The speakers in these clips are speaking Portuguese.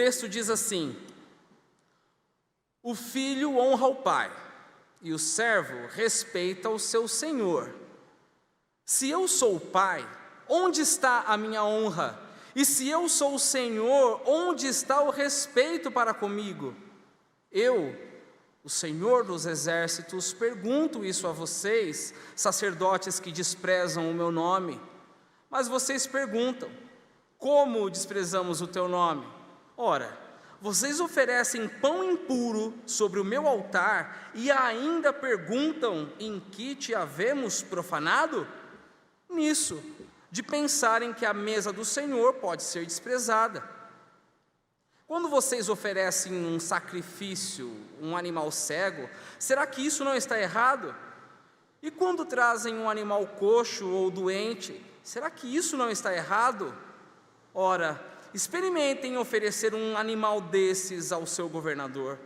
texto diz assim: o filho honra o pai, e o servo respeita o seu senhor. Se eu sou o pai, onde está a minha honra? E se eu sou o Senhor, onde está o respeito para comigo? Eu, o Senhor dos exércitos, pergunto isso a vocês, sacerdotes que desprezam o meu nome. Mas vocês perguntam: como desprezamos o teu nome? Ora, vocês oferecem pão impuro sobre o meu altar e ainda perguntam: em que te havemos profanado? Nisso, de pensarem que a mesa do Senhor pode ser desprezada. Quando vocês oferecem um sacrifício, um animal cego, será que isso não está errado? E quando trazem um animal coxo ou doente, será que isso não está errado? Ora, experimentem oferecer um animal desses ao seu governador.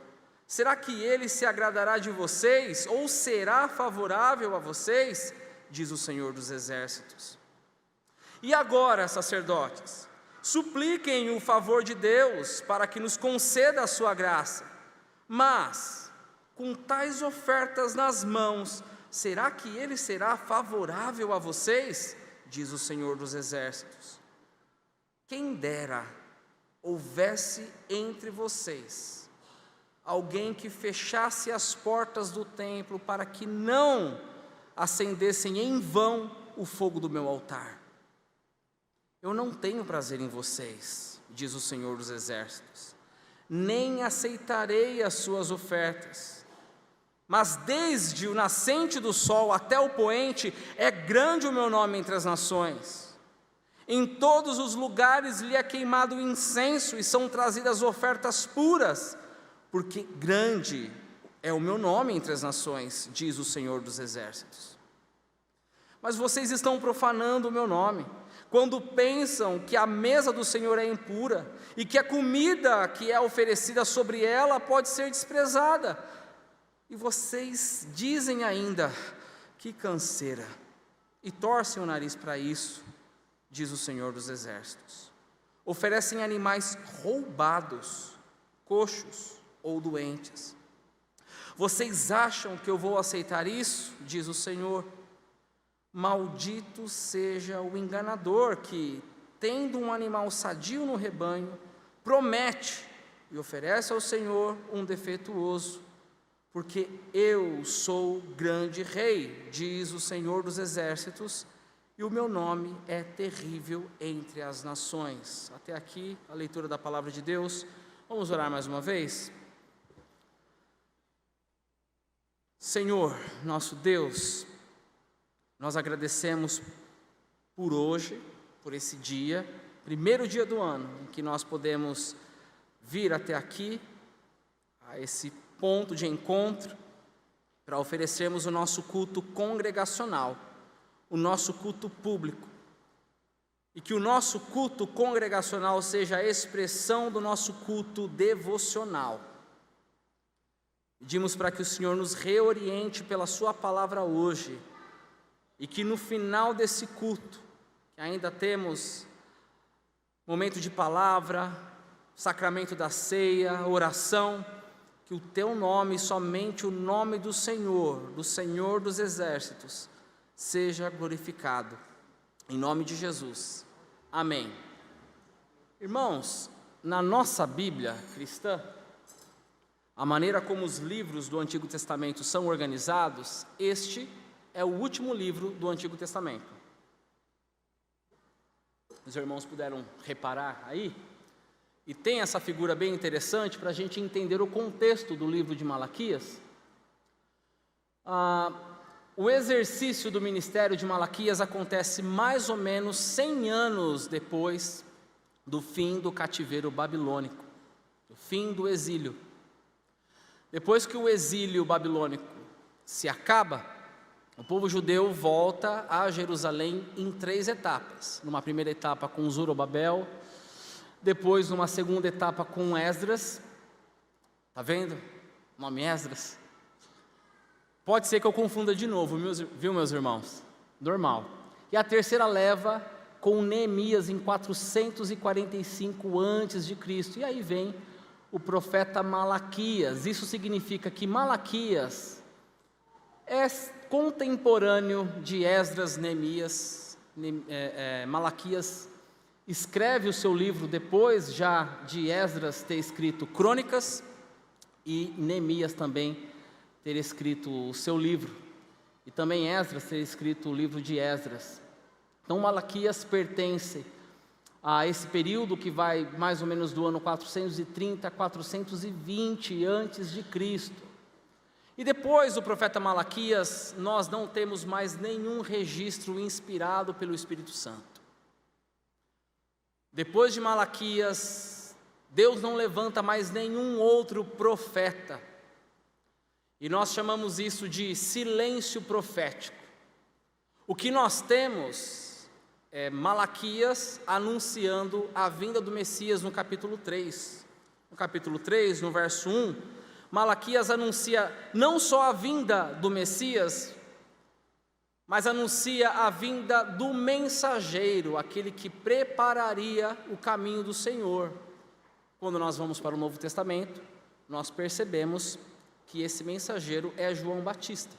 Será que ele se agradará de vocês ou será favorável a vocês? Diz o Senhor dos exércitos. E agora, sacerdotes, supliquem o favor de Deus para que nos conceda a sua graça. Mas, com tais ofertas nas mãos, será que ele será favorável a vocês? Diz o Senhor dos exércitos. Quem dera houvesse entre vocês alguém que fechasse as portas do templo para que não acendessem em vão o fogo do meu altar. Eu não tenho prazer em vocês, diz o Senhor dos exércitos, nem aceitarei as suas ofertas. Mas desde o nascente do sol até o poente, é grande o meu nome entre as nações. Em todos os lugares lhe é queimado incenso e são trazidas ofertas puras, porque grande é o meu nome entre as nações, diz o Senhor dos exércitos. Mas vocês estão profanando o meu nome, quando pensam que a mesa do Senhor é impura, e que a comida que é oferecida sobre ela pode ser desprezada. E vocês dizem ainda: que canseira, e torcem o nariz para isso, diz o Senhor dos exércitos. Oferecem animais roubados, coxos ou doentes. Vocês acham que eu vou aceitar isso? Diz o Senhor. Maldito seja o enganador que, tendo um animal sadio no rebanho, promete e oferece ao Senhor um defeituoso, porque eu sou grande rei, diz o Senhor dos exércitos, e o meu nome é terrível entre as nações. Até aqui a leitura da palavra de Deus. Vamos orar mais uma vez? Senhor, nosso Deus, nós agradecemos por hoje, por esse dia, primeiro dia do ano, em que nós podemos vir até aqui, a esse ponto de encontro, para oferecermos o nosso culto congregacional, o nosso culto público, e que o nosso culto congregacional seja a expressão do nosso culto devocional. Pedimos para que o Senhor nos reoriente pela sua palavra hoje, e que no final desse culto, que ainda temos momento de palavra, sacramento da ceia, oração, que o teu nome, somente o nome do Senhor dos exércitos, seja glorificado. Em nome de Jesus. Amém. Irmãos, na nossa Bíblia cristã, a maneira como os livros do Antigo Testamento são organizados, este é o último livro do Antigo Testamento. Os irmãos puderam reparar aí? E tem essa figura bem interessante para a gente entender o contexto do livro de Malaquias. O exercício do ministério de Malaquias acontece mais ou menos 100 anos depois do fim do cativeiro babilônico, do fim do exílio. Depois que o exílio babilônico se acaba, o povo judeu volta a Jerusalém em 3 etapas. Numa primeira etapa com Zorobabel, depois numa segunda etapa com Esdras. Está vendo? O nome Esdras. Pode ser que eu confunda de novo, viu, meus irmãos? Normal. E a terceira leva com Neemias em 445 a.C. E aí vem o profeta Malaquias. Isso significa que Malaquias é contemporâneo de Esdras, Neemias. Malaquias escreve o seu livro depois já de Esdras ter escrito Crônicas e Neemias também ter escrito o seu livro, e também Esdras ter escrito o livro de Esdras. Então Malaquias pertence a esse período que vai mais ou menos do ano 430 a 420 antes de Cristo. E depois do profeta Malaquias, nós não temos mais nenhum registro inspirado pelo Espírito Santo. Depois de Malaquias, Deus não levanta mais nenhum outro profeta. E nós chamamos isso de silêncio profético. O que nós temos é Malaquias anunciando a vinda do Messias no capítulo 3. No capítulo 3, no verso 1, Malaquias anuncia não só a vinda do Messias, mas anuncia a vinda do mensageiro, aquele que prepararia o caminho do Senhor. Quando nós vamos para o Novo Testamento, nós percebemos que esse mensageiro é João Batista.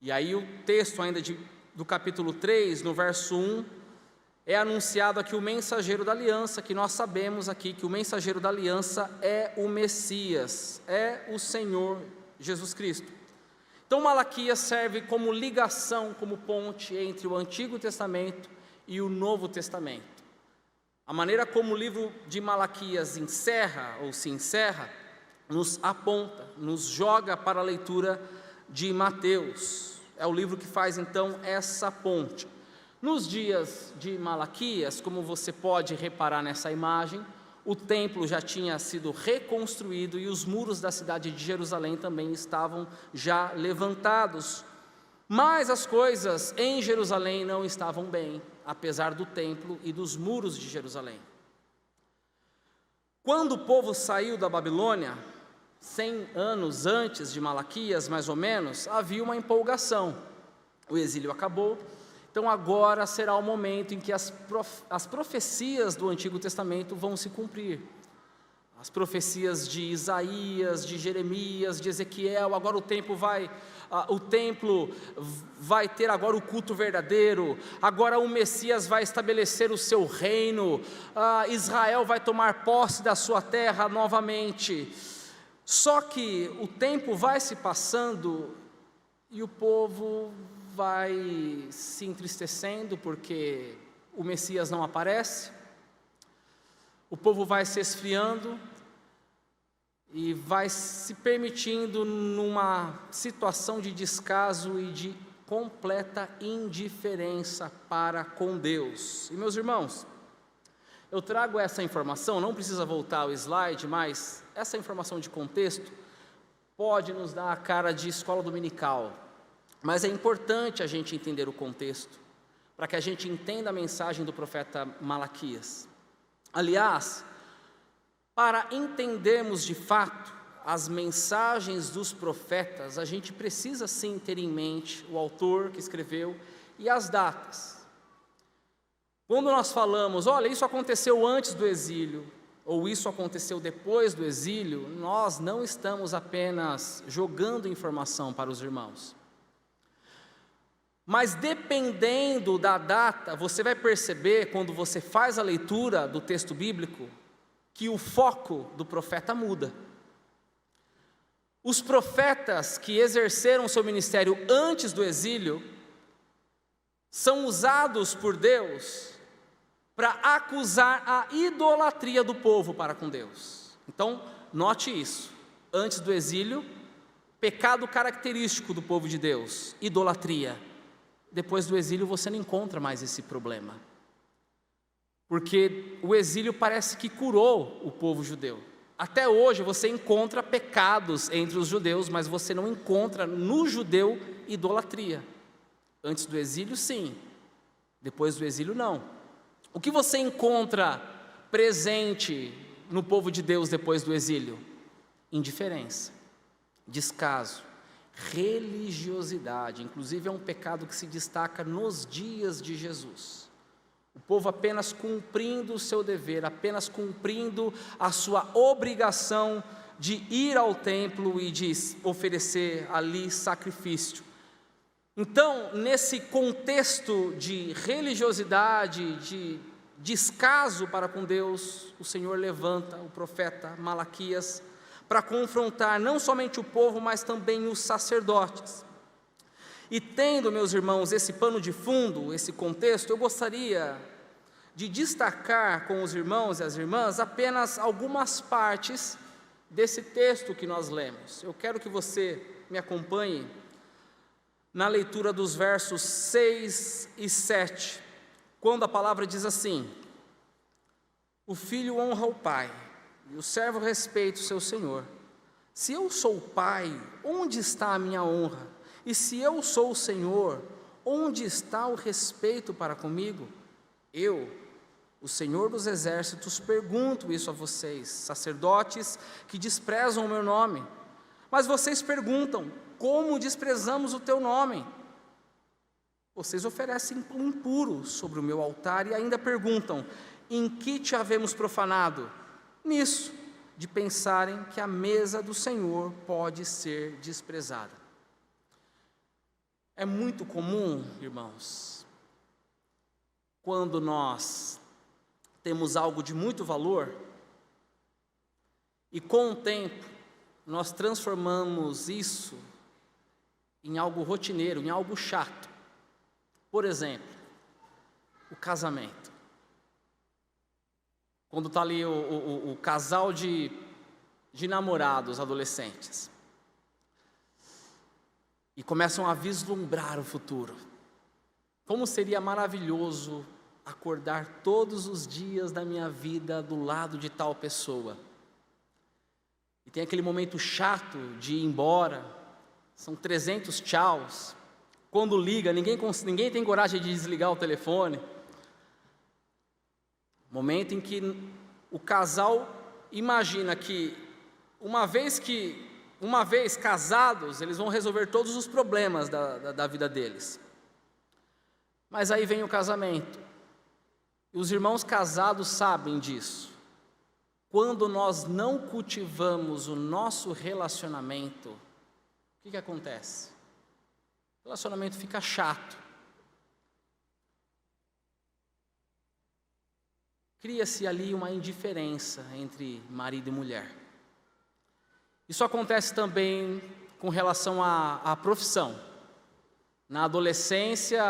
E aí o texto ainda do capítulo 3, no verso 1, é anunciado aqui o mensageiro da aliança, que nós sabemos aqui que o mensageiro da aliança é o Messias, é o Senhor Jesus Cristo. Então Malaquias serve como ligação, como ponte entre o Antigo Testamento e o Novo Testamento. A maneira como o livro de Malaquias encerra ou se encerra, nos aponta, nos joga para a leitura de Mateus. É o livro que faz então essa ponte. Nos dias de Malaquias, como você pode reparar nessa imagem, o templo já tinha sido reconstruído e os muros da cidade de Jerusalém também estavam já levantados. Mas as coisas em Jerusalém não estavam bem, apesar do templo e dos muros de Jerusalém. Quando o povo saiu da Babilônia, 100 anos antes de Malaquias, mais ou menos, havia uma empolgação. O exílio acabou, então agora será o momento em que as profecias do Antigo Testamento vão se cumprir. As profecias de Isaías, de Jeremias, de Ezequiel, agora o templo vai ter agora o culto verdadeiro, agora o Messias vai estabelecer o seu reino, Israel vai tomar posse da sua terra novamente. Só que o tempo vai se passando e o povo vai se entristecendo porque o Messias não aparece, o povo vai se esfriando e vai se permitindo numa situação de descaso e de completa indiferença para com Deus. E meus irmãos, eu trago essa informação, não precisa voltar ao slide, mas essa informação de contexto pode nos dar a cara de escola dominical, mas é importante a gente entender o contexto, para que a gente entenda a mensagem do profeta Malaquias. Aliás, para entendermos de fato as mensagens dos profetas, a gente precisa sim ter em mente o autor que escreveu e as datas. Quando nós falamos, olha, isso aconteceu antes do exílio, ou isso aconteceu depois do exílio, nós não estamos apenas jogando informação para os irmãos. Mas dependendo da data, você vai perceber, quando você faz a leitura do texto bíblico, que o foco do profeta muda. Os profetas que exerceram seu ministério antes do exílio são usados por Deus para acusar a idolatria do povo para com Deus. Então, note isso. Antes do exílio, pecado característico do povo de Deus, idolatria. Depois do exílio você não encontra mais esse problema, porque o exílio parece que curou o povo judeu. Até hoje você encontra pecados entre os judeus, mas você não encontra no judeu idolatria. Antes do exílio, sim. Depois do exílio, não. O que você encontra presente no povo de Deus depois do exílio? Indiferença, descaso, religiosidade. Inclusive é um pecado que se destaca nos dias de Jesus. O povo apenas cumprindo o seu dever, apenas cumprindo a sua obrigação de ir ao templo e de oferecer ali sacrifício. Então, nesse contexto de religiosidade, de descaso para com Deus, o Senhor levanta o profeta Malaquias para confrontar não somente o povo, mas também os sacerdotes. E tendo, meus irmãos, esse pano de fundo, esse contexto, eu gostaria de destacar com os irmãos e as irmãs apenas algumas partes desse texto que nós lemos. Eu quero que você me acompanhe na leitura dos versos 6 e 7, quando a palavra diz assim: o filho honra o pai, e o servo respeita o seu senhor. Se eu sou o pai, onde está a minha honra? E se eu sou o Senhor, onde está o respeito para comigo? Eu, o Senhor dos exércitos, pergunto isso a vocês, sacerdotes que desprezam o meu nome. Mas vocês perguntam: como desprezamos o teu nome? Vocês oferecem pão impuro sobre o meu altar e ainda perguntam: em que te havemos profanado? Nisso, de pensarem que a mesa do Senhor pode ser desprezada. É muito comum, irmãos, quando nós temos algo de muito valor e com o tempo nós transformamos isso em algo rotineiro, em algo chato. Por exemplo, o casamento. Quando está ali o casal de namorados, adolescentes, e começam a vislumbrar o futuro. Como seria maravilhoso acordar todos os dias da minha vida do lado de tal pessoa. E tem aquele momento chato de ir embora, são 300 tchauz. Quando liga, ninguém tem coragem de desligar o telefone. Momento em que o casal imagina que, uma vez casados, eles vão resolver todos os problemas da vida deles. Mas aí vem o casamento. E os irmãos casados sabem disso. Quando nós não cultivamos o nosso relacionamento, o que acontece? O relacionamento fica chato. Cria-se ali uma indiferença entre marido e mulher. Isso acontece também com relação à profissão. Na adolescência,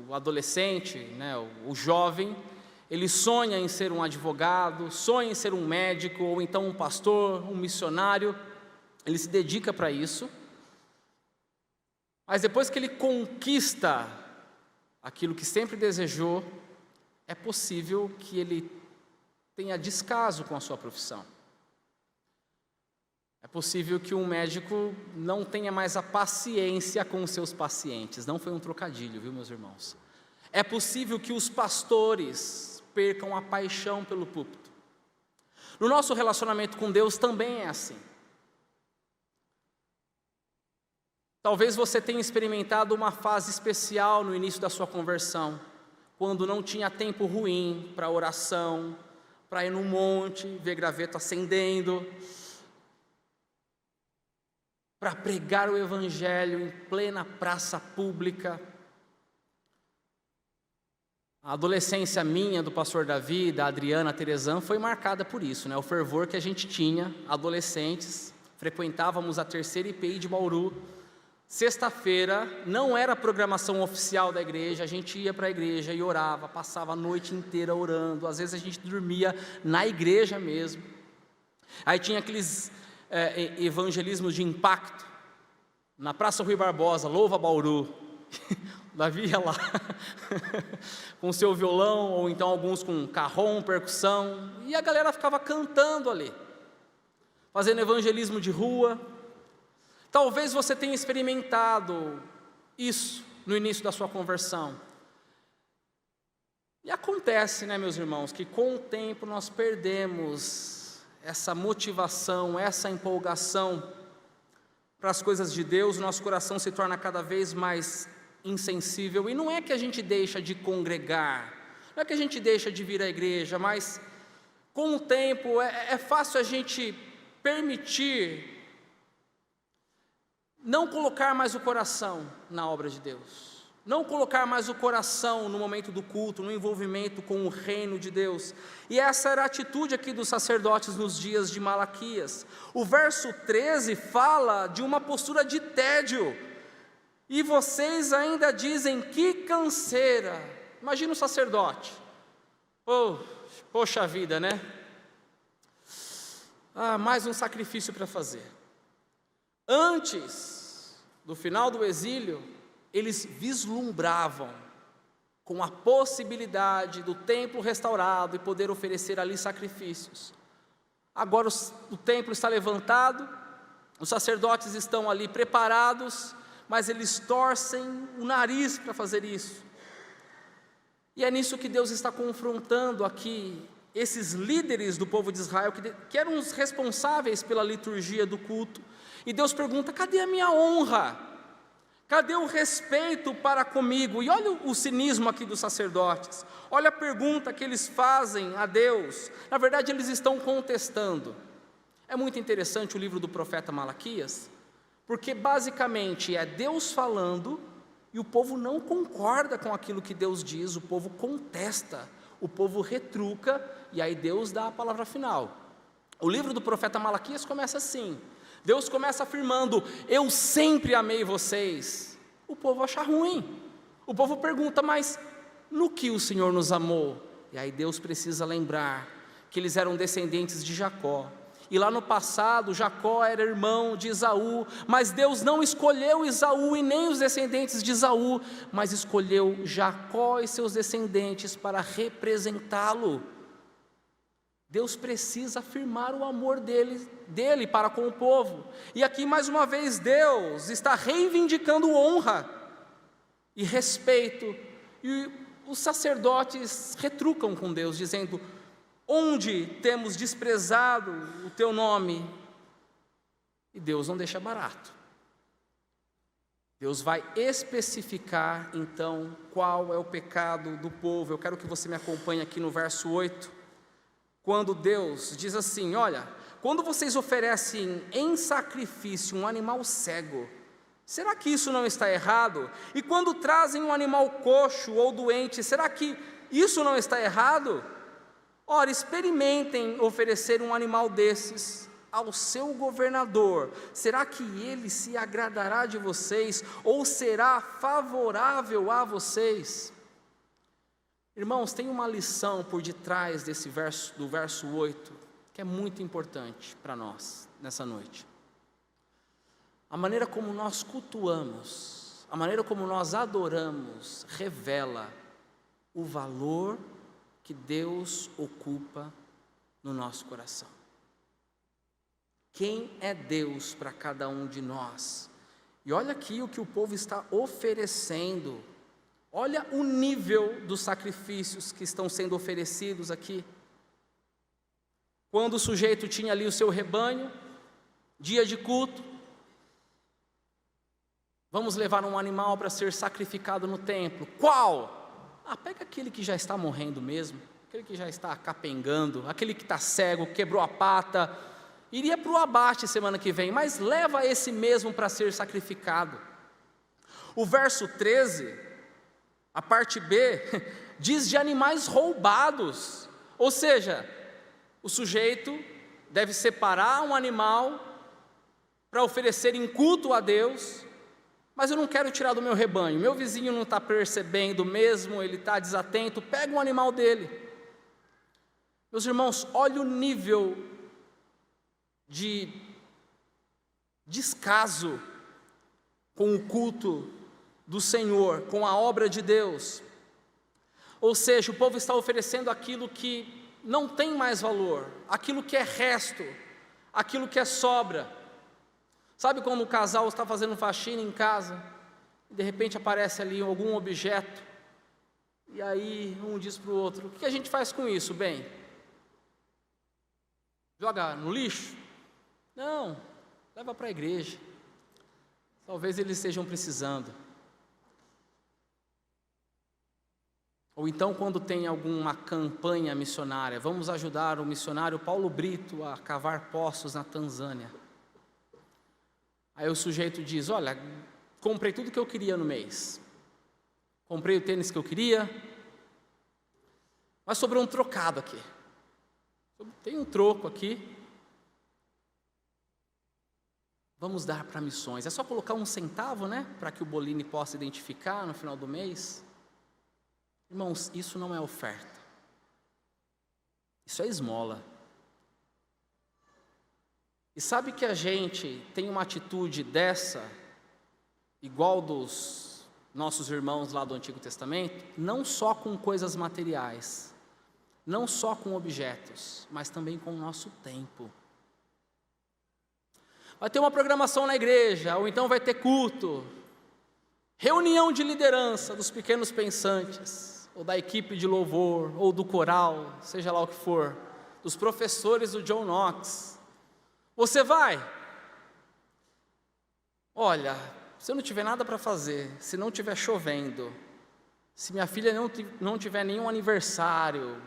o adolescente, né, o jovem, ele sonha em ser um advogado, sonha em ser um médico, ou então um pastor, um missionário. Ele se dedica para isso. Mas depois que ele conquista aquilo que sempre desejou, é possível que ele tenha descaso com a sua profissão. É possível que um médico não tenha mais a paciência com os seus pacientes. Não foi um trocadilho, viu, meus irmãos? É possível que os pastores percam a paixão pelo púlpito. No nosso relacionamento com Deus também é assim. Talvez você tenha experimentado uma fase especial no início da sua conversão, quando não tinha tempo ruim para oração, para ir no monte, ver graveto acendendo, para pregar o evangelho em plena praça pública. A adolescência minha, do pastor Davi, da Adriana Terezan, foi marcada por isso, né? O fervor que a gente tinha, adolescentes, frequentávamos a terceira IPI de Bauru. Sexta-feira, não era a programação oficial da igreja, a gente ia para a igreja e orava, passava a noite inteira orando, às vezes a gente dormia na igreja mesmo. Aí tinha aqueles evangelismos de impacto, na Praça Rui Barbosa, louva Bauru. Davi ia lá, com seu violão, ou então alguns com carrom, percussão, e a galera ficava cantando ali, fazendo evangelismo de rua. Talvez você tenha experimentado isso no início da sua conversão. E acontece, né, meus irmãos, que com o tempo nós perdemos essa motivação, essa empolgação para as coisas de Deus, o nosso coração se torna cada vez mais insensível. E não é que a gente deixa de congregar, Não é que a gente deixa de vir à igreja, mas com o tempo é fácil a gente permitir não colocar mais o coração na obra de Deus, não colocar mais o coração no momento do culto, no envolvimento com o reino de Deus. E essa era a atitude aqui dos sacerdotes nos dias de Malaquias. O verso 13 fala de uma postura de tédio, e vocês ainda dizem: que canseira. Imagina o sacerdote, poxa vida, né? Mais um sacrifício para fazer. Antes do final do exílio, eles vislumbravam com a possibilidade do templo restaurado e poder oferecer ali sacrifícios. Agora o templo está levantado, os sacerdotes estão ali preparados, mas eles torcem o nariz para fazer isso. E é nisso que Deus está confrontando aqui esses líderes do povo de Israel, que eram os responsáveis pela liturgia do culto. E Deus pergunta: cadê a minha honra? Cadê o respeito para comigo? E olha o cinismo aqui dos sacerdotes, olha a pergunta que eles fazem a Deus. Na verdade, eles estão contestando. É muito interessante o livro do profeta Malaquias, porque basicamente é Deus falando, e o povo não concorda com aquilo que Deus diz, o povo contesta, o povo retruca, e aí Deus dá a palavra final. O livro do profeta Malaquias começa assim, Deus começa afirmando: eu sempre amei vocês. O povo acha ruim, o povo pergunta: mas no que o Senhor nos amou? E aí Deus precisa lembrar que eles eram descendentes de Jacó, e lá no passado Jacó era irmão de Esaú, mas Deus não escolheu Esaú e nem os descendentes de Esaú, mas escolheu Jacó e seus descendentes para representá-lo. Deus precisa afirmar o amor dele para com o povo. E aqui mais uma vez Deus está reivindicando honra e respeito. E os sacerdotes retrucam com Deus, dizendo: onde temos desprezado o teu nome? E Deus não deixa barato. Deus vai especificar então qual é o pecado do povo. Eu quero que você me acompanhe aqui no verso 8. Quando Deus diz assim: olha, quando vocês oferecem em sacrifício um animal cego, será que isso não está errado? E quando trazem um animal coxo ou doente, será que isso não está errado? Ora, experimentem oferecer um animal desses ao seu governador. Será que ele se agradará de vocês ou será favorável a vocês? Irmãos, tem uma lição por detrás desse verso, do verso 8, que é muito importante para nós nessa noite. A maneira como nós cultuamos, a maneira como nós adoramos, revela o valor que Deus ocupa no nosso coração. Quem é Deus para cada um de nós? E olha aqui o que o povo está oferecendo. Olha o nível dos sacrifícios que estão sendo oferecidos aqui. Quando o sujeito tinha ali o seu rebanho, dia de culto, vamos levar um animal para ser sacrificado no templo. Qual? Pega aquele que já está morrendo mesmo, aquele que já está capengando, aquele que está cego, quebrou a pata, iria para o abate semana que vem, mas leva esse mesmo para ser sacrificado. O verso 13, a parte B, diz de animais roubados, ou seja, o sujeito deve separar um animal para oferecer em culto a Deus, mas eu não quero tirar do meu rebanho, meu vizinho não está percebendo mesmo, ele está desatento, pega um animal dele. Meus irmãos, olha o nível de descaso com o culto do Senhor, com a obra de Deus. Ou seja, o povo está oferecendo aquilo que não tem mais valor, aquilo que é resto, aquilo que é sobra. Sabe quando o casal está fazendo faxina em casa, e de repente aparece ali algum objeto, e aí um diz para o outro: o que a gente faz com isso, bem? Joga no lixo? Não, leva para a igreja, talvez eles estejam precisando. Ou então quando tem alguma campanha missionária, vamos ajudar o missionário Paulo Brito a cavar poços na Tanzânia. Aí o sujeito diz, olha, comprei tudo que eu queria no mês. Comprei o tênis que eu queria, mas sobrou um trocado aqui. Tem um troco aqui. Vamos dar para missões. É só colocar 1 centavo, né? Para que o Bolini possa identificar no final do mês. Irmãos, isso não é oferta. Isso é esmola. E sabe que a gente tem uma atitude dessa, igual dos nossos irmãos lá do Antigo Testamento, não só com coisas materiais, não só com objetos, mas também com o nosso tempo. Vai ter uma programação na igreja, ou então vai ter culto, reunião de liderança dos pequenos pensantes, ou da equipe de louvor, ou do coral, seja lá o que for, dos professores do John Knox. Você vai? Olha, se eu não tiver nada para fazer, se não estiver chovendo, se minha filha não tiver nenhum aniversário,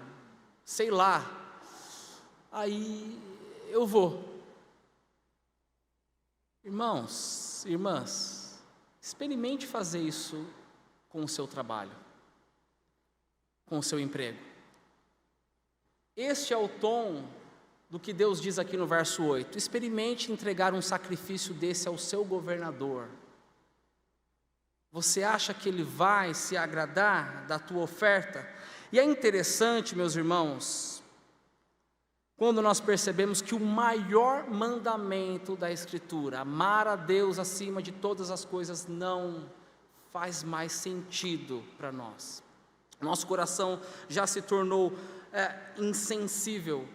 sei lá, aí eu vou. Irmãos, irmãs, experimente fazer isso com o seu trabalho, com o seu emprego. Este é o tom do que Deus diz aqui no verso 8. Experimente entregar um sacrifício desse ao seu governador. Você acha que ele vai se agradar da tua oferta? E é interessante, meus irmãos, quando nós percebemos que o maior mandamento da Escritura, amar a Deus acima de todas as coisas, não faz mais sentido para nós. Nosso coração já se tornou insensível.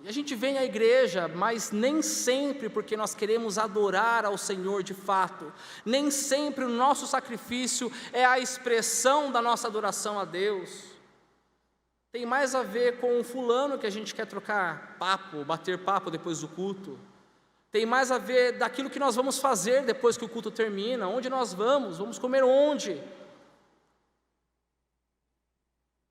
E a gente vem à igreja, mas nem sempre porque nós queremos adorar ao Senhor de fato. Nem sempre o nosso sacrifício é a expressão da nossa adoração a Deus. Tem mais a ver com o fulano que a gente quer trocar papo, bater papo depois do culto. Tem mais a ver daquilo que nós vamos fazer depois que o culto termina. Onde nós vamos comer onde?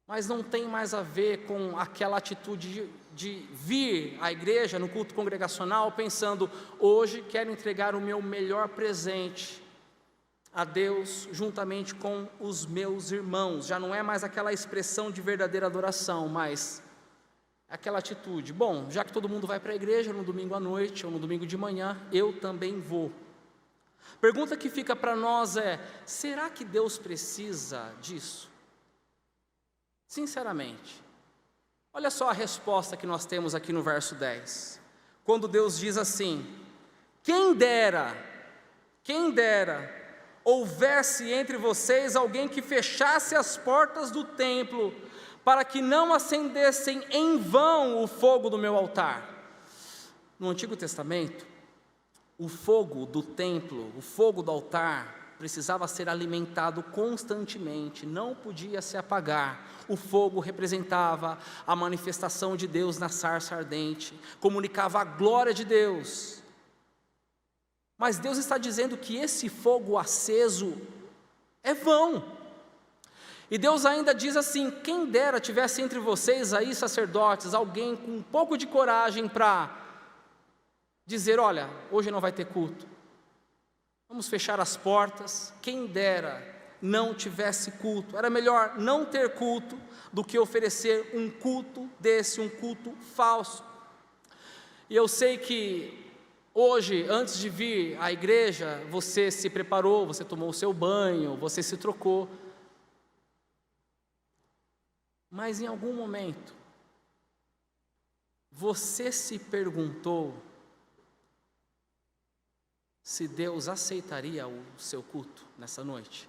Mas não tem mais a ver com aquela atitude de vir à igreja, no culto congregacional, pensando, hoje quero entregar o meu melhor presente a Deus, juntamente com os meus irmãos. Já não é mais aquela expressão de verdadeira adoração, mas aquela atitude, bom, já que todo mundo vai para a igreja no domingo à noite, ou no domingo de manhã, eu também vou. Pergunta que fica para nós é, será que Deus precisa disso? Sinceramente, olha só a resposta que nós temos aqui no verso 10, quando Deus diz assim, quem dera, houvesse entre vocês alguém que fechasse as portas do templo, para que não acendessem em vão o fogo do meu altar. No Antigo Testamento, o fogo do templo, o fogo do altar, precisava ser alimentado constantemente, não podia se apagar. O fogo representava a manifestação de Deus na sarça ardente, comunicava a glória de Deus. Mas Deus está dizendo que esse fogo aceso é vão. E Deus ainda diz assim, quem dera tivesse entre vocês aí, sacerdotes, alguém com um pouco de coragem para dizer, olha, hoje não vai ter culto. Vamos fechar as portas, quem dera não tivesse culto, era melhor não ter culto do que oferecer um culto desse, um culto falso. E eu sei que hoje, antes de vir à igreja, você se preparou, você tomou o seu banho, você se trocou, mas em algum momento, você se perguntou se Deus aceitaria o seu culto nessa noite?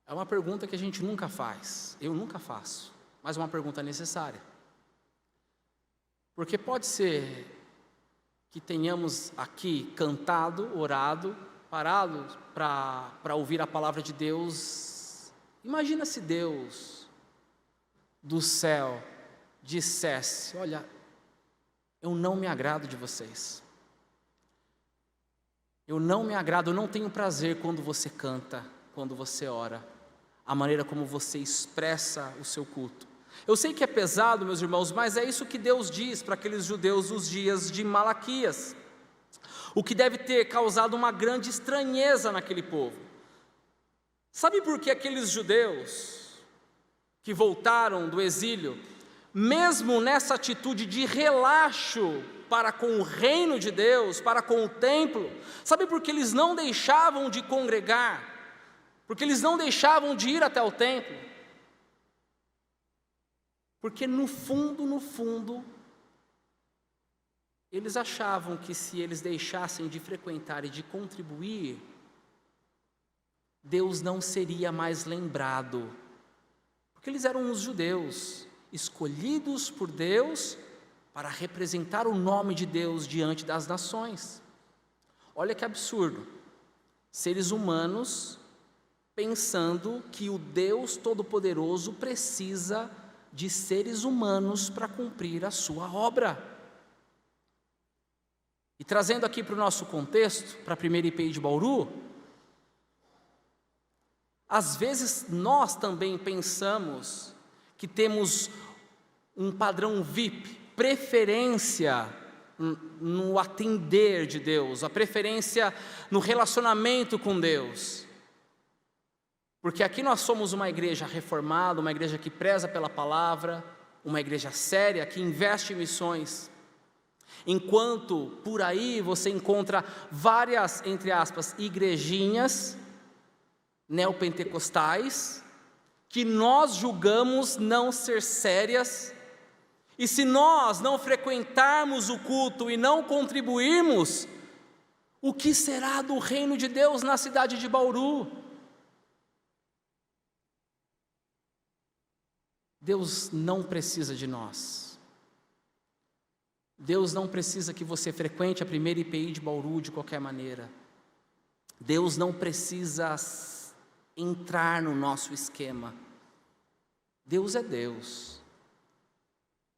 É uma pergunta que a gente nunca faz, eu nunca faço, mas é uma pergunta necessária. Porque pode ser que tenhamos aqui cantado, orado, parado para ouvir a palavra de Deus. Imagina se Deus do céu dissesse, olha, eu não me agrado de vocês. Eu não me agrado, eu não tenho prazer quando você canta, quando você ora. a maneira como você expressa o seu culto. Eu sei que é pesado, meus irmãos, mas é isso que Deus diz para aqueles judeus nos dias de Malaquias, o que deve ter causado uma grande estranheza naquele povo. Sabe por que aqueles judeus que voltaram do exílio, mesmo nessa atitude de relaxo para com o reino de Deus, para com o templo, sabe por que eles não deixavam de congregar? Porque eles não deixavam de ir até o templo? Porque no fundo, eles achavam que se eles deixassem de frequentar e de contribuir, Deus não seria mais lembrado. Porque eles eram os judeus, escolhidos por Deus para representar o nome de Deus diante das nações. Olha que absurdo, seres humanos pensando que o Deus Todo-Poderoso precisa de seres humanos para cumprir a sua obra. E trazendo aqui para o nosso contexto, para a primeira IPI de Bauru, às vezes nós também pensamos que temos um padrão VIP, preferência no atender de Deus, a preferência no relacionamento com Deus. Porque aqui nós somos uma igreja reformada, uma igreja que preza pela palavra, uma igreja séria, que investe em missões. Enquanto por aí você encontra várias, entre aspas, igrejinhas neopentecostais, que nós julgamos não ser sérias, e se nós não frequentarmos o culto e não contribuirmos, o que será do reino de Deus na cidade de Bauru? Deus não precisa de nós. Deus não precisa que você frequente a primeira IPI de Bauru de qualquer maneira. Deus não precisa entrar no nosso esquema. Deus é Deus.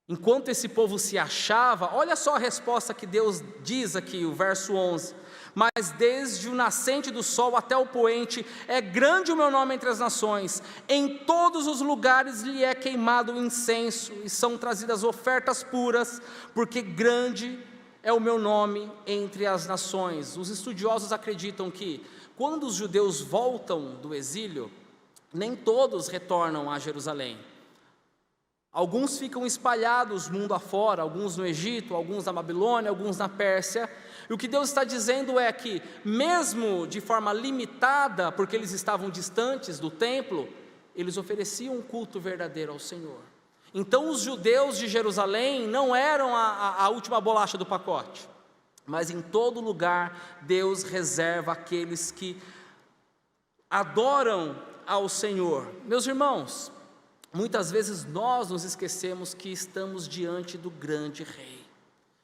Enquanto esse povo se achava, olha só a resposta que Deus diz aqui, o verso 11: mas desde o nascente do sol até o poente, é grande o meu nome entre as nações, em todos os lugares lhe é queimado o incenso, e são trazidas ofertas puras, porque grande é o meu nome entre as nações. Os estudiosos acreditam que, quando os judeus voltam do exílio, nem todos retornam a Jerusalém. Alguns ficam espalhados mundo afora, alguns no Egito, alguns na Babilônia, alguns na Pérsia. E o que Deus está dizendo é que, mesmo de forma limitada, porque eles estavam distantes do templo, eles ofereciam um culto verdadeiro ao Senhor. Então os judeus de Jerusalém não eram a última bolacha do pacote, mas em todo lugar Deus reserva aqueles que adoram ao Senhor. Meus irmãos, muitas vezes nós nos esquecemos que estamos diante do grande Rei,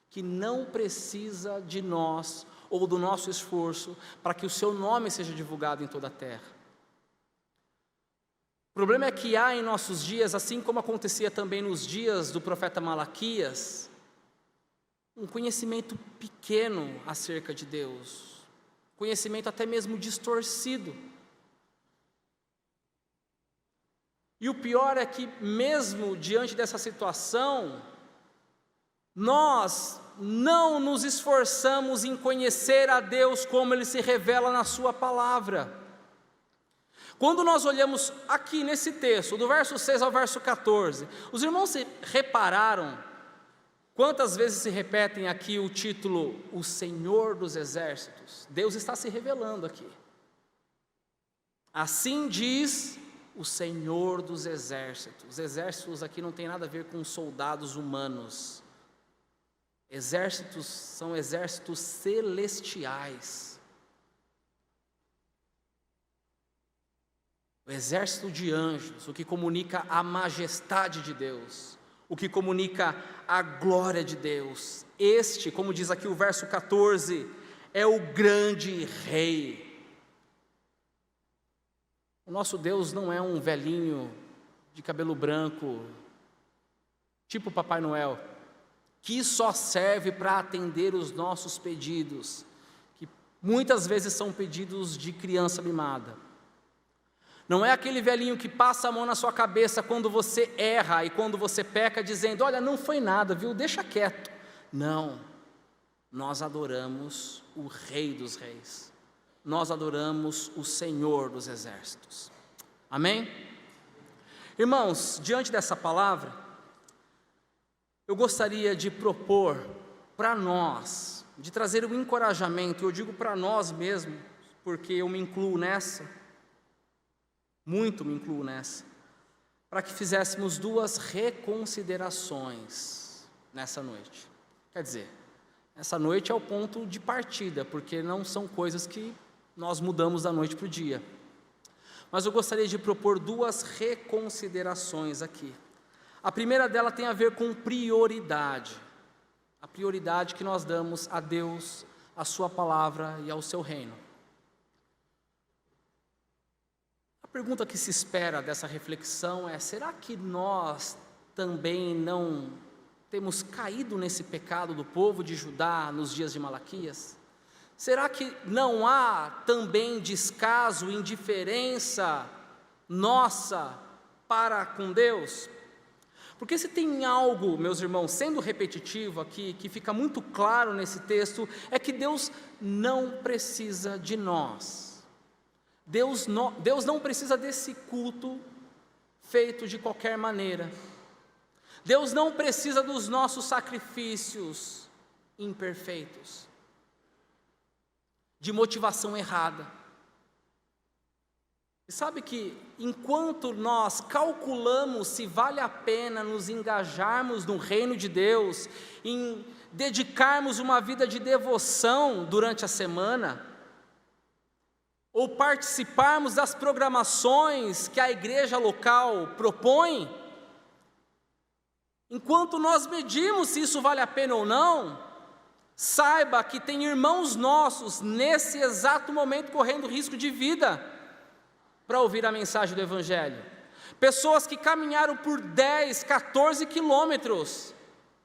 que não precisa de nós ou do nosso esforço para que o seu nome seja divulgado em toda a terra. O problema é que há em nossos dias, assim como acontecia também nos dias do profeta Malaquias, um conhecimento pequeno acerca de Deus, conhecimento até mesmo distorcido. E o pior é que, mesmo diante dessa situação, nós não nos esforçamos em conhecer a Deus como Ele se revela na sua palavra. Quando nós olhamos aqui nesse texto, do verso 6 ao verso 14, os irmãos repararam quantas vezes se repetem aqui o título, o Senhor dos Exércitos? Deus está se revelando aqui. Assim diz o Senhor dos Exércitos. Exércitos aqui não tem nada a ver com soldados humanos. Exércitos são exércitos celestiais. O exército de anjos, o que comunica a majestade de Deus, o que comunica a glória de Deus. Este, como diz aqui o verso 14, é o grande Rei. O nosso Deus não é um velhinho de cabelo branco, tipo Papai Noel, que só serve para atender os nossos pedidos, que muitas vezes são pedidos de criança mimada. Não é aquele velhinho que passa a mão na sua cabeça quando você erra e quando você peca, dizendo: olha, não foi nada, viu, deixa quieto. Não, nós adoramos o Rei dos Reis, nós adoramos o Senhor dos Exércitos. Amém? Irmãos, diante dessa palavra, eu gostaria de propor para nós, de trazer um encorajamento. Eu digo para nós mesmo, porque eu me incluo nessa, muito me incluo nessa, para que fizéssemos 2 reconsiderações nessa noite. Quer dizer, essa noite é o ponto de partida, porque não são coisas que nós mudamos da noite para o dia. Mas eu gostaria de propor 2 reconsiderações aqui. A primeira dela tem a ver com prioridade. A prioridade que nós damos a Deus, a sua palavra e ao seu reino. A pergunta que se espera dessa reflexão é: será que nós também não temos caído nesse pecado do povo de Judá nos dias de Malaquias? Será que não há também descaso, indiferença nossa para com Deus? Porque se tem algo, meus irmãos, sendo repetitivo aqui, que fica muito claro nesse texto, é que Deus não precisa de nós. Deus não precisa desse culto feito de qualquer maneira. Deus não precisa dos nossos sacrifícios imperfeitos, de motivação errada. E sabe que enquanto nós calculamos se vale a pena nos engajarmos no reino de Deus, em dedicarmos uma vida de devoção durante a semana, ou participarmos das programações que a igreja local propõe, enquanto nós medimos se isso vale a pena ou não, saiba que tem irmãos nossos nesse exato momento correndo risco de vida para ouvir a mensagem do Evangelho. Pessoas que caminharam por 10, 14 quilômetros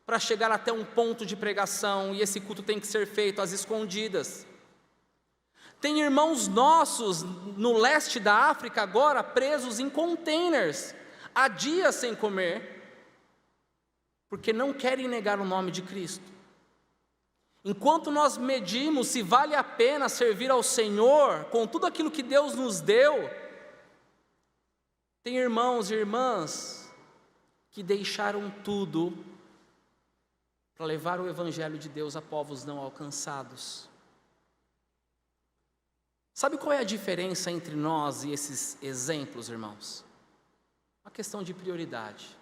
para chegar até um ponto de pregação, e esse culto tem que ser feito às escondidas. Tem irmãos nossos no leste da África agora presos em containers, há dias sem comer, porque não querem negar o nome de Cristo. Enquanto nós medimos se vale a pena servir ao Senhor com tudo aquilo que Deus nos deu, tem irmãos e irmãs que deixaram tudo para levar o Evangelho de Deus a povos não alcançados. Sabe qual é a diferença entre nós e esses exemplos, irmãos? Uma questão de prioridade.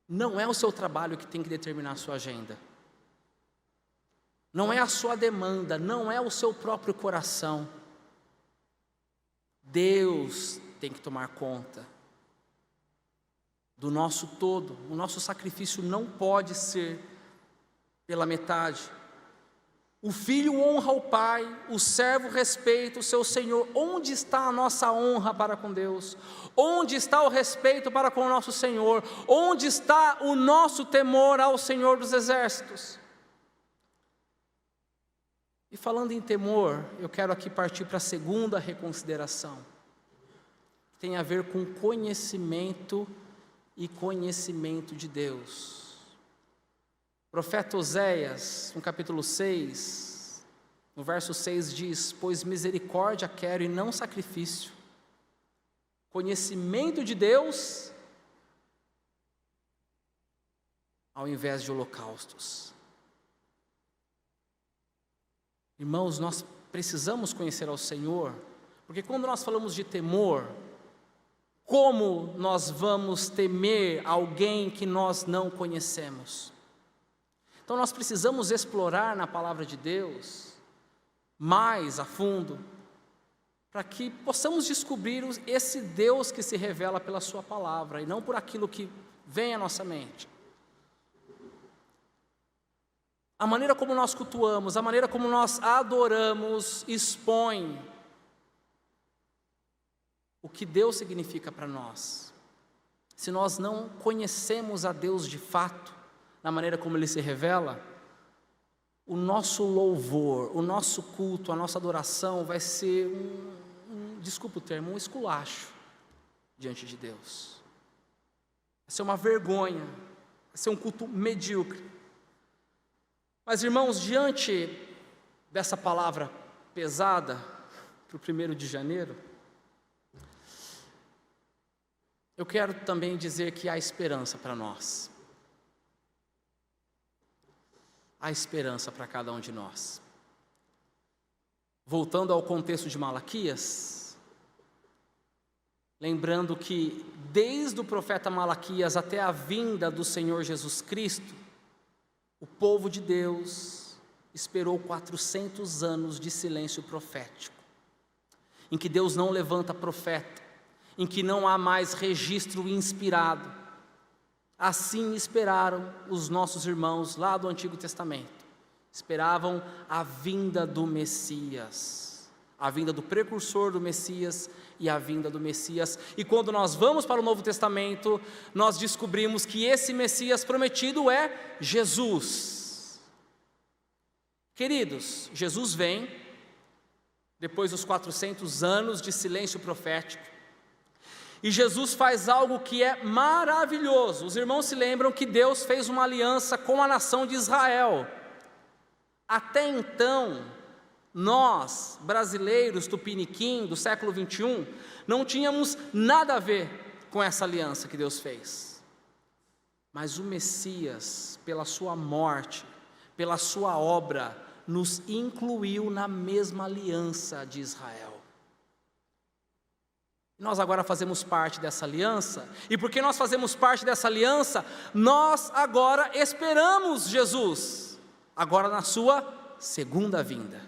Não é o seu trabalho que tem que determinar a sua agenda. Não é a sua demanda, não é o seu próprio coração. Deus tem que tomar conta do nosso todo. O nosso sacrifício não pode ser pela metade. O filho honra o pai, o servo respeita o seu senhor. Onde está a nossa honra para com Deus? Onde está o respeito para com o nosso Senhor? Onde está o nosso temor ao Senhor dos Exércitos? E falando em temor, eu quero aqui partir para a segunda reconsideração, que tem a ver com conhecimento e conhecimento de Deus. O profeta Oséias, no capítulo 6, no verso 6 diz: pois misericórdia quero e não sacrifício, conhecimento de Deus ao invés de holocaustos. Irmãos, nós precisamos conhecer ao Senhor, porque quando nós falamos de temor, como nós vamos temer alguém que nós não conhecemos? Então nós precisamos explorar na palavra de Deus mais a fundo, para que possamos descobrir esse Deus que se revela pela sua palavra, e não por aquilo que vem à nossa mente. A maneira como nós cultuamos, a maneira como nós adoramos, expõe o que Deus significa para nós. Se nós não conhecemos a Deus de fato, na maneira como Ele se revela, o nosso louvor, o nosso culto, a nossa adoração vai ser desculpa o termo, um esculacho diante de Deus. Vai ser uma vergonha, vai ser um culto medíocre. Mas, irmãos, diante dessa palavra pesada para o 1º de janeiro, eu quero também dizer que há esperança para nós. Há esperança para cada um de nós. Voltando ao contexto de Malaquias, lembrando que desde o profeta Malaquias até a vinda do Senhor Jesus Cristo, o povo de Deus esperou 400 anos de silêncio profético, em que Deus não levanta profeta, em que não há mais registro inspirado. Assim esperaram os nossos irmãos lá do Antigo Testamento. Esperavam a vinda do Messias, a vinda do precursor do Messias e a vinda do Messias. E quando nós vamos para o Novo Testamento, nós descobrimos que esse Messias prometido é Jesus. Queridos, Jesus vem, depois dos 400 anos de silêncio profético, e Jesus faz algo que é maravilhoso. Os irmãos se lembram que Deus fez uma aliança com a nação de Israel. Até então, nós, brasileiros tupiniquim do século 21, não tínhamos nada a ver com essa aliança que Deus fez. Mas o Messias, pela sua morte, pela sua obra, nos incluiu na mesma aliança de Israel. Nós agora fazemos parte dessa aliança, e porque nós fazemos parte dessa aliança, nós agora esperamos Jesus, agora na sua segunda vinda.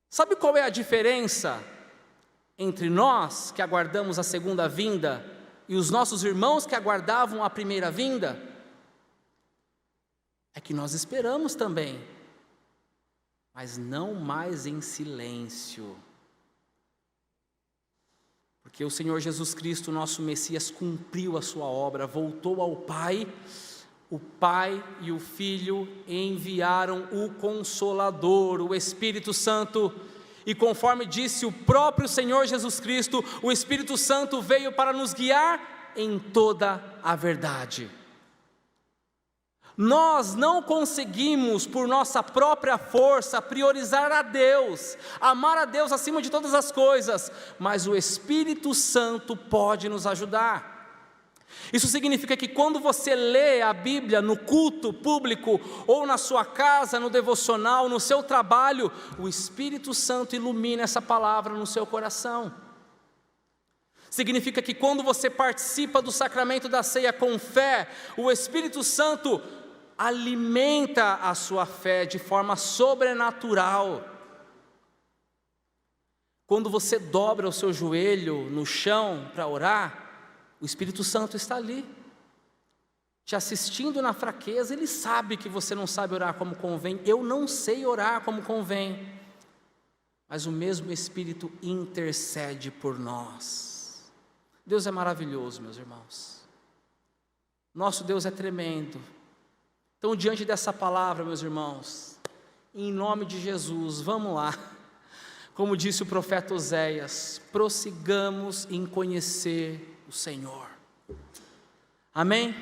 Sabe qual é a diferença entre nós que aguardamos a segunda vinda e os nossos irmãos que aguardavam a primeira vinda? É que nós esperamos também, mas não mais em silêncio. Porque o Senhor Jesus Cristo, nosso Messias, cumpriu a sua obra, voltou ao Pai. O Pai e o Filho enviaram o Consolador, o Espírito Santo. E conforme disse o próprio Senhor Jesus Cristo, o Espírito Santo veio para nos guiar em toda a verdade. Nós não conseguimos, por nossa própria força, priorizar a Deus, amar a Deus acima de todas as coisas, mas o Espírito Santo pode nos ajudar. Isso significa que quando você lê a Bíblia no culto público, ou na sua casa, no devocional, no seu trabalho, o Espírito Santo ilumina essa palavra no seu coração. Significa que quando você participa do sacramento da ceia com fé, o Espírito Santo alimenta a sua fé de forma sobrenatural. Quando você dobra o seu joelho no chão para orar, o Espírito Santo está ali, te assistindo na fraqueza. Ele sabe que você não sabe orar como convém. Eu não sei orar como convém, mas o mesmo Espírito intercede por nós. Deus é maravilhoso, meus irmãos. Nosso Deus é tremendo. Então, diante dessa palavra, meus irmãos, em nome de Jesus, vamos lá. Como disse o profeta Oséias, prossigamos em conhecer o Senhor. Amém?